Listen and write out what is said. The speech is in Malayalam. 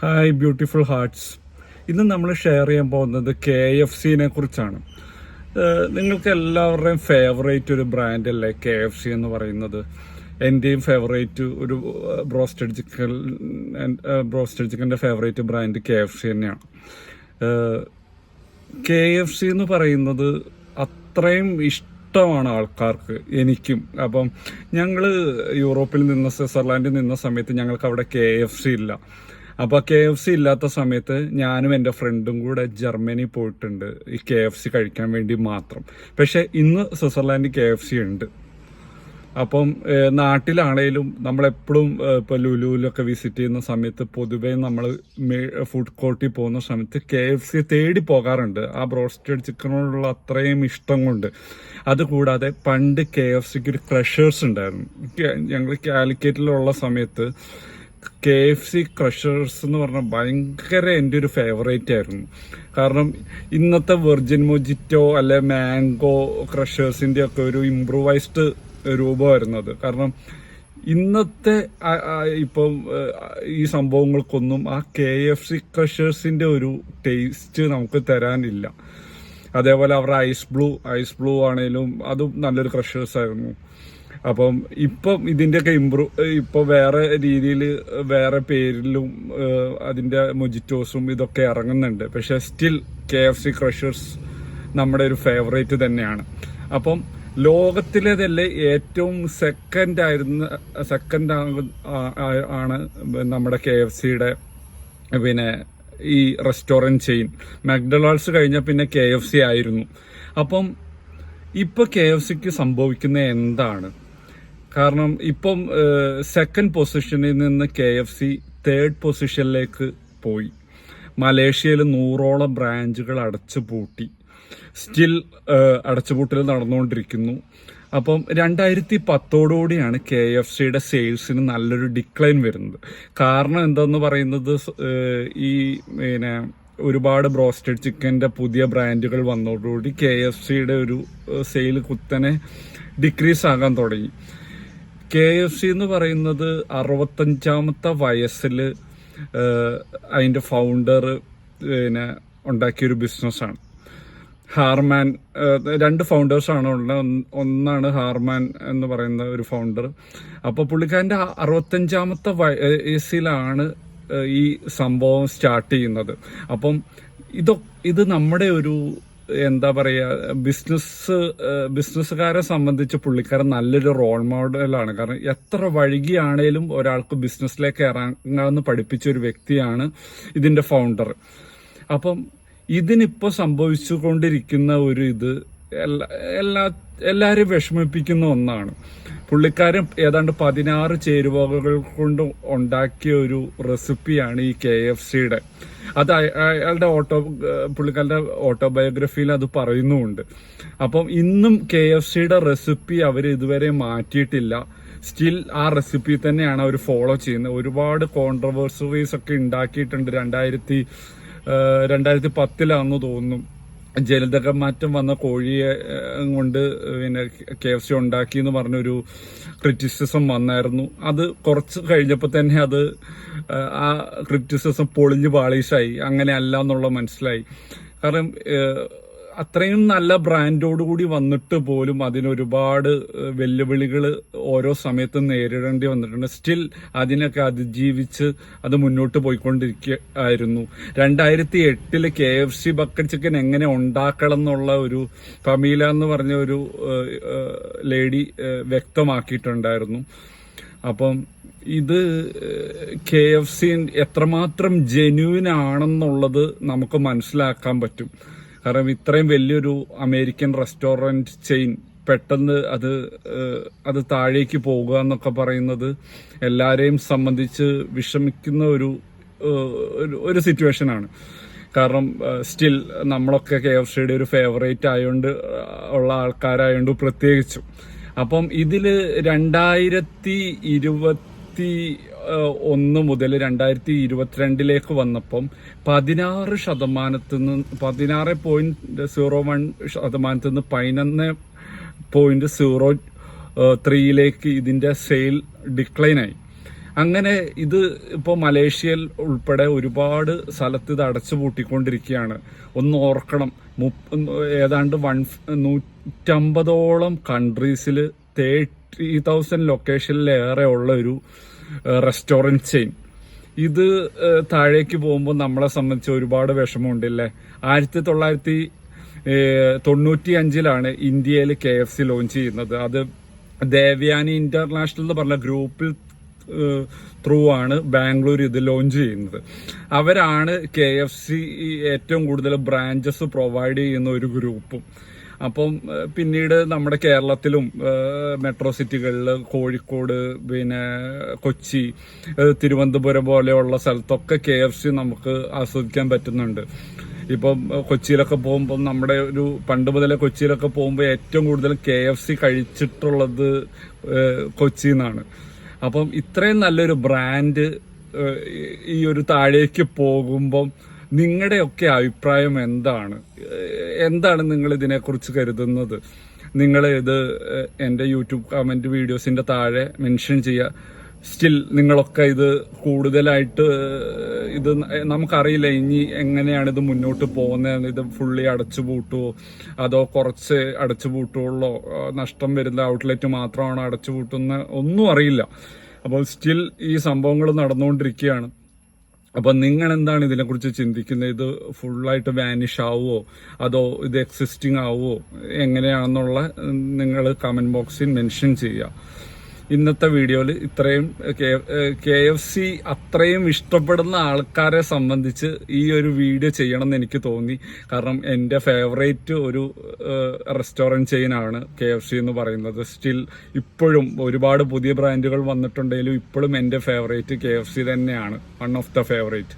Hi beautiful hearts. ഇന്ന് നമ്മൾ ഷെയർ ചെയ്യാൻ പോകുന്നത് KFCനെ കുറിച്ചാണ്. നിങ്ങൾക്ക് എല്ലാവരുടെയും ഫേവറേറ്റ് ഒരു ബ്രാൻഡ് അല്ലേ KFC എന്ന് പറയുന്നത്? എൻ്റെയും ഫേവറേറ്റ് ഒരു ബ്രോസ്റ്റഡ് ചിക്കൻ്റെ ഫേവറേറ്റ് ബ്രാൻഡ് KFC തന്നെയാണ്. KFC എന്ന് പറയുന്നത് അത്രയും ഇഷ്ടമാണ് ആൾക്കാർക്ക്, എനിക്കും. അപ്പം ഞങ്ങൾ യൂറോപ്പിൽ നിന്ന് സ്വിറ്റ്സർലാൻഡിൽ നിന്ന സമയത്ത് ഞങ്ങൾക്ക് അവിടെ KFC ഇല്ല. അപ്പോൾ KFC ഇല്ലാത്ത സമയത്ത് ഞാനും എൻ്റെ ഫ്രണ്ടും കൂടെ ജർമ്മനി പോയിട്ടുണ്ട് ഈ KFC കഴിക്കാൻ വേണ്ടി മാത്രം. പക്ഷെ ഇന്ന് സ്വിറ്റ്സർലാൻഡിൽ KFC ഉണ്ട്. അപ്പം നാട്ടിലാണേലും നമ്മളെപ്പോഴും ഇപ്പോൾ ലുലുവിലൊക്കെ വിസിറ്റ് ചെയ്യുന്ന സമയത്ത് പൊതുവേ നമ്മൾ ഫുഡ് കോർട്ടിൽ പോകുന്ന സമയത്ത് KFC തേടി പോകാറുണ്ട്, ആ ബ്രോസ്റ്റഡ് ചിക്കനോടുള്ള അത്രയും ഇഷ്ടം കൊണ്ട്. അതുകൂടാതെ പണ്ട് KFCക്ക് ഒരു ക്രഷേഴ്സ് ഉണ്ടായിരുന്നു. ഞങ്ങൾ കാലിക്കറ്റിലുള്ള സമയത്ത് KFC ക്രഷേഴ്സ് എന്ന് പറഞ്ഞാൽ ഭയങ്കര എൻ്റെ ഒരു ഫേവറേറ്റ് ആയിരുന്നു. കാരണം ഇന്നത്തെ വെർജിൻ മൊജിറ്റോ അല്ലെ മാംഗോ ക്രഷേഴ്സിൻ്റെ ഒക്കെ ഒരു ഇംപ്രൂവൈസ്ഡ് രൂപമായിരുന്നു അത്. കാരണം ഇന്നത്തെ ഇപ്പം ഈ സംഭവങ്ങൾക്കൊന്നും ആ KFC ക്രഷേഴ്സിൻ്റെ ഒരു ടേസ്റ്റ് നമുക്ക് തരാനില്ല. അതേപോലെ അവരുടെ ഐസ് ബ്ലൂ ആണെങ്കിലും അതും നല്ലൊരു ക്രഷേഴ്സ് ആയിരുന്നു. അപ്പം ഇപ്പം ഇതിൻ്റെയൊക്കെ ഇപ്പോൾ വേറെ രീതിയിൽ വേറെ പേരിലും അതിൻ്റെ മൊജിറ്റോസും ഇതൊക്കെ ഇറങ്ങുന്നുണ്ട്. പക്ഷെ സ്റ്റിൽ KFC ക്രഷേഴ്സ് നമ്മുടെ ഒരു ഫേവറേറ്റ് തന്നെയാണ്. അപ്പം ലോകത്തിലെ തന്നെ ഏറ്റവും സെക്കൻഡ് ആണ് നമ്മുടെ KFCയുടെ പിന്നെ ഈ റെസ്റ്റോറൻറ്റ് ചെയിൻ. മക്ഡൊണാൾഡ്സ് കഴിഞ്ഞാൽ പിന്നെ KFC ആയിരുന്നു. അപ്പം ഇപ്പോൾ KFCക്ക് സംഭവിക്കുന്ന എന്താണ്? കാരണം ഇപ്പം സെക്കൻഡ് പൊസിഷനിൽ നിന്ന് KFC തേർഡ് പൊസിഷനിലേക്ക് പോയി. മലേഷ്യയിൽ 100ഓളം ബ്രാഞ്ചുകൾ അടച്ചുപൂട്ടി. സ്റ്റിൽ അടച്ചുപൂട്ടൽ നടന്നുകൊണ്ടിരിക്കുന്നു. അപ്പം 2010 KFCയുടെ സെയിൽസിന് നല്ലൊരു ഡിക്ലൈൻ വരുന്നത്. കാരണം എന്താന്ന് പറയുന്നത്, ഈ പിന്നെ ഒരുപാട് ബ്രോസ്റ്റഡ് ചിക്കൻ്റെ പുതിയ ബ്രാൻഡുകൾ വന്നതോടുകൂടി KFCയുടെ ഒരു സെയിൽ കുത്തനെ ഡിക്രീസ് ആകാൻ തുടങ്ങി. KFC എന്ന് പറയുന്നത് 65ാമത്തെ വയസ്സിൽ അതിൻ്റെ ഫൗണ്ടർ പിന്നെ ഉണ്ടാക്കിയൊരു ബിസിനസ്സാണ്. ഹാർമാൻ, 2 ഫൗണ്ടേഴ്സാണ് ഉള്ളത്. ഒന്നാണ് ഹാർമാൻ എന്ന് പറയുന്ന ഒരു ഫൗണ്ടർ. അപ്പോൾ പുള്ളിക്കാരൻ്റെ 65ാമത്തെ വയസ്സിലാണ് ഈ സംഭവം സ്റ്റാർട്ട് ചെയ്യുന്നത്. അപ്പം ഇത് നമ്മുടെ ഒരു എന്താ പറയുക, ബിസിനസ്സുകാരെ സംബന്ധിച്ച് പുള്ളിക്കാരൻ നല്ലൊരു റോൾ മോഡലാണ്. കാരണം എത്ര വൈകിയാണേലും ഒരാൾക്ക് ബിസിനസ്സിലേക്ക് ഇറങ്ങാമെന്ന് പഠിപ്പിച്ച ഒരു വ്യക്തിയാണ് ഇതിൻ്റെ ഫൗണ്ടർ. അപ്പം ഇതിനിപ്പോൾ സംഭവിച്ചുകൊണ്ടിരിക്കുന്ന ഒരു ഇത് എല്ലാവരെയും വിഷമിപ്പിക്കുന്ന ഒന്നാണ്. പുള്ളിക്കാരൻ ഏതാണ്ട് 16 ചേരുവകൾ കൊണ്ട് ഉണ്ടാക്കിയ ഒരു റെസിപ്പിയാണ് ഈ KFCയുടെ. അത് അയാളുടെ പുള്ളിക്കാരുടെ ഓട്ടോബയോഗ്രഫിയിൽ അത് പറയുന്നുമുണ്ട്. അപ്പം ഇന്നും KFCയുടെ റെസിപ്പി അവർ ഇതുവരെ മാറ്റിയിട്ടില്ല. സ്റ്റിൽ ആ റെസിപ്പി തന്നെയാണ് അവർ ഫോളോ ചെയ്യുന്നത്. ഒരുപാട് കോൺട്രവേഴ്സറീസ് ഒക്കെ ഉണ്ടാക്കിയിട്ടുണ്ട്. 2010 തോന്നുന്നു ജനിതക മാറ്റം വന്ന കോഴിയെ കൊണ്ട് പിന്നെ KFC ഉണ്ടാക്കി എന്ന് പറഞ്ഞൊരു ക്രിറ്റിസിസം വന്നായിരുന്നു. അത് കുറച്ച് കഴിഞ്ഞപ്പോൾ തന്നെ അത് ആ ക്രിറ്റിസിസം പൊളിഞ്ഞ് പാളീസായി. അങ്ങനെ അല്ല എന്നുള്ള മനസ്സിലായി. കാരണം അത്രയും നല്ല ബ്രാൻഡോടുകൂടി വന്നിട്ട് പോലും അതിനൊരുപാട് വെല്ലുവിളികൾ ഓരോ സമയത്തും നേരിടേണ്ടി വന്നിട്ടുണ്ട്. സ്റ്റിൽ അതിനൊക്കെ അതിജീവിച്ച് അത് മുന്നോട്ട് പോയിക്കൊണ്ടിരിക്കുകയായിരുന്നു. 2008 KFC ബക്കറ്റ് ചിക്കൻ എങ്ങനെ ഉണ്ടാക്കണം എന്നുള്ള ഒരു പമീല എന്ന് പറഞ്ഞ ഒരു ലേഡി വ്യക്തമാക്കിയിട്ടുണ്ടായിരുന്നു. അപ്പം ഇത് KFC എത്രമാത്രം ജെന്യൂൻ ആണെന്നുള്ളത് നമുക്ക് മനസ്സിലാക്കാൻ പറ്റും. കാരണം ഇത്രയും വലിയൊരു അമേരിക്കൻ റെസ്റ്റോറൻറ്റ് ചെയിൻ പെട്ടെന്ന് അത് താഴേക്ക് പോകുക എന്നൊക്കെ പറയുന്നത് എല്ലാവരെയും സംബന്ധിച്ച് വിഷമിക്കുന്ന ഒരു സിറ്റുവേഷനാണ്. കാരണം സ്റ്റിൽ നമ്മളൊക്കെ KFCയുടെ ഒരു ഫേവറേറ്റ് ആയതുകൊണ്ട് ഉള്ള ആൾക്കാരായതുകൊണ്ട് പ്രത്യേകിച്ചും. അപ്പം ഇതിൽ 2021 മുതൽ 2022 വന്നപ്പം 16.01% 11.03 ഇതിൻ്റെ സെയിൽ ഡിക്ലൈനായി. അങ്ങനെ ഇത് ഇപ്പോൾ മലേഷ്യയിൽ ഉൾപ്പെടെ ഒരുപാട് സ്ഥലത്ത് ഇത് അടച്ചു പൂട്ടിക്കൊണ്ടിരിക്കുകയാണ്. ഒന്ന് ഓർക്കണം, ഏതാണ്ട് 150ഓളം കൺട്രീസിൽ 30,000 ലൊക്കേഷനിലേറെ ഉള്ള ഒരു റെസ്റ്റോറൻറ്റ് ചെയിൻ. ഇത് താഴേക്ക് പോകുമ്പോൾ നമ്മളെ സംബന്ധിച്ച് ഒരുപാട് വിഷമമുണ്ടല്ലേ. 1995 ഇന്ത്യയിൽ KFC ലോഞ്ച് ചെയ്യുന്നത്. അത് ദേവ്യാനി ഇന്റർനാഷണൽ എന്ന് പറഞ്ഞ ഗ്രൂപ്പിൽ ത്രൂ ആണ് ബാംഗ്ലൂർ ഇത് ലോഞ്ച് ചെയ്യുന്നത്. അവരാണ് KFC ഏറ്റവും കൂടുതൽ ബ്രാഞ്ചസ് പ്രൊവൈഡ് ചെയ്യുന്ന ഒരു ഗ്രൂപ്പും. അപ്പം പിന്നീട് നമ്മുടെ കേരളത്തിലും മെട്രോ സിറ്റികളിൽ കോഴിക്കോട്, പിന്നെ കൊച്ചി, തിരുവനന്തപുരം പോലെയുള്ള സ്ഥലത്തൊക്കെ KFC നമുക്ക് ആസ്വദിക്കാൻ പറ്റുന്നുണ്ട്. ഇപ്പം കൊച്ചിയിലൊക്കെ പോകുമ്പോൾ നമ്മുടെ ഒരു പണ്ട് മുതലേ കൊച്ചിയിലൊക്കെ പോകുമ്പോൾ ഏറ്റവും കൂടുതൽ KFC കഴിച്ചിട്ടുള്ളത് കൊച്ചിയിൽ നിന്നാണ്. അപ്പം ഇത്രയും നല്ലൊരു ബ്രാൻഡ് ഈ ഒരു താഴേക്ക് പോകുമ്പം നിങ്ങളുടെയൊക്കെ അഭിപ്രായം എന്താണ് നിങ്ങൾ ഇതിനെക്കുറിച്ച് കരുതുന്നത്? നിങ്ങൾ ഇത് എൻ്റെ യൂട്യൂബ് കമൻറ്റ് വീഡിയോസിൻ്റെ താഴെ മെൻഷൻ ചെയ്യുക. സ്റ്റിൽ നിങ്ങളൊക്കെ ഇത് കൂടുതലായിട്ട് ഇത് നമുക്കറിയില്ല ഇനി എങ്ങനെയാണ് ഇത് മുന്നോട്ട് പോകുന്നത്. ഇത് ഫുള്ളി അടച്ചുപൂട്ടുമോ അതോ കുറച്ച് അടച്ചുപൂട്ടുള്ളോ, നഷ്ടം വരുന്ന ഔട്ട്ലെറ്റ് മാത്രമാണോ അടച്ചുപൂട്ടുന്ന ഒന്നും അറിയില്ല. അപ്പോൾ സ്റ്റിൽ ഈ സംഭവങ്ങൾ നടന്നുകൊണ്ടിരിക്കുകയാണ്. അപ്പം നിങ്ങൾ എന്താണ് ഇതിനെക്കുറിച്ച് ചിന്തിക്കുന്നത്? ഇത് ഫുള്ളായിട്ട് വാനിഷ് ആവുമോ അതോ ഇത് എക്സിസ്റ്റിംഗ് ആവുമോ എങ്ങനെയാണെന്നുള്ള നിങ്ങൾ കമൻറ്റ് ബോക്സിൽ മെൻഷൻ ചെയ്യുക. ഇന്നത്തെ വീഡിയോയിൽ ഇത്രയും KFC അത്രയും ഇഷ്ടപ്പെടുന്ന ആൾക്കാരെ സംബന്ധിച്ച് ഈ ഒരു വീഡിയോ ചെയ്യണമെന്ന് എനിക്ക് തോന്നി. കാരണം എൻ്റെ ഫേവറേറ്റ് ഒരു റെസ്റ്റോറൻറ്റ് ചെയിനാണ് KFC എന്ന് പറയുന്നത്. സ്റ്റിൽ ഇപ്പോഴും ഒരുപാട് പുതിയ ബ്രാൻഡുകൾ വന്നിട്ടുണ്ടെങ്കിലും ഇപ്പോഴും എൻ്റെ ഫേവറേറ്റ് KFC തന്നെയാണ്. One of the favourite.